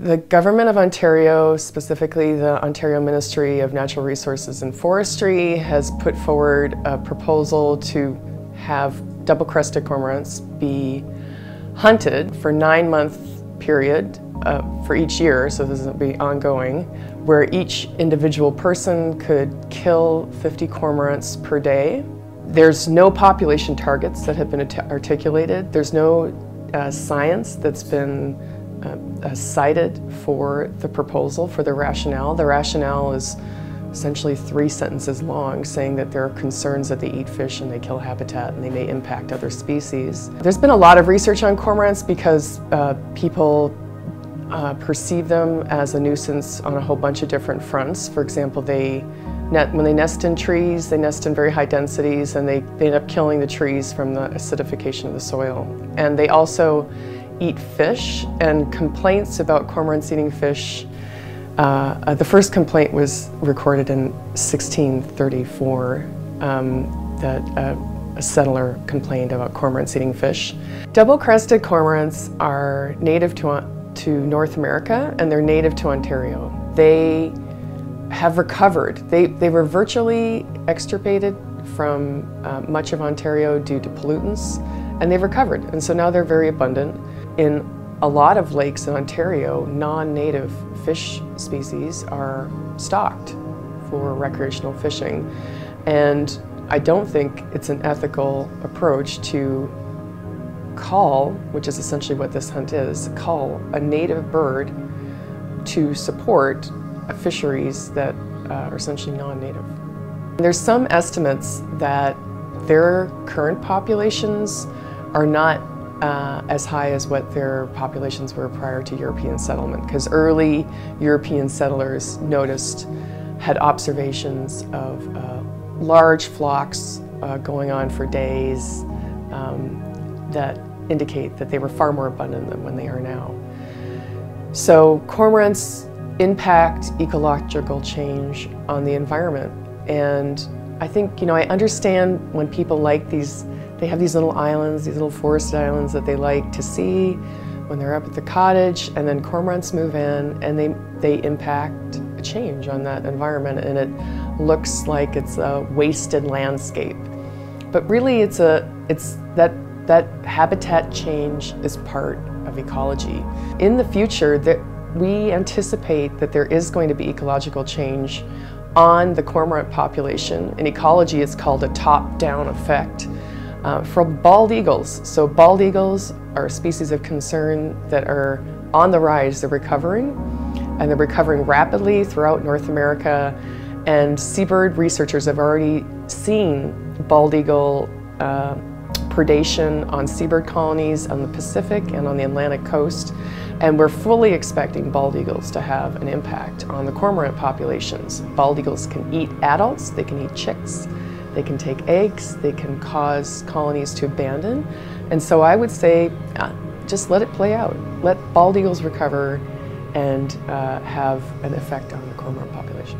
The Government of Ontario, specifically the Ontario Ministry of Natural Resources and Forestry, has put forward a proposal to have double-crested cormorants be hunted for a 9-month period for each year, so this will be ongoing, where each individual person could kill 50 cormorants per day. There's no population targets that have been articulated. There's no science that's been cited for the proposal, for the rationale. The rationale is essentially 3 sentences long, saying that there are concerns that they eat fish and they kill habitat and they may impact other species. There's been a lot of research on cormorants because people perceive them as a nuisance on a whole bunch of different fronts. For example, when they nest in trees, they nest in very high densities and they end up killing the trees from the acidification of the soil. And they also eat fish, and complaints about cormorants eating fish, the first complaint was recorded in 1634 that a settler complained about cormorants eating fish. Double-crested cormorants are native to North America, and they're native to Ontario. They have recovered. They were virtually extirpated from much of Ontario due to pollutants, and they've recovered, and so now they're very abundant. In a lot of lakes in Ontario, non-native fish species are stocked for recreational fishing, and I don't think it's an ethical approach to cull, which is essentially what this hunt is, cull a native bird to support fisheries that are essentially non-native. There's some estimates that their current populations are not as high as what their populations were prior to European settlement, because early European settlers had observations of large flocks going on for days that indicate that they were far more abundant than when they are now. So cormorants impact ecological change on the environment, and I think, I understand when people like they have these little islands, these little forested islands that they like to see when they're up at the cottage, and then cormorants move in and they impact a change on that environment, and it looks like it's a wasted landscape. But really that habitat change is part of ecology. In the future, we anticipate that there is going to be ecological change on the cormorant population. In ecology, it's called a top-down effect. From bald eagles. So bald eagles are a species of concern that are on the rise. They're recovering, and they're recovering rapidly throughout North America. And seabird researchers have already seen bald eagle predation on seabird colonies on the Pacific and on the Atlantic coast. And we're fully expecting bald eagles to have an impact on the cormorant populations. Bald eagles can eat adults, they can eat chicks, they can take eggs, they can cause colonies to abandon. And so I would say, just let it play out. Let bald eagles recover and have an effect on the cormorant population.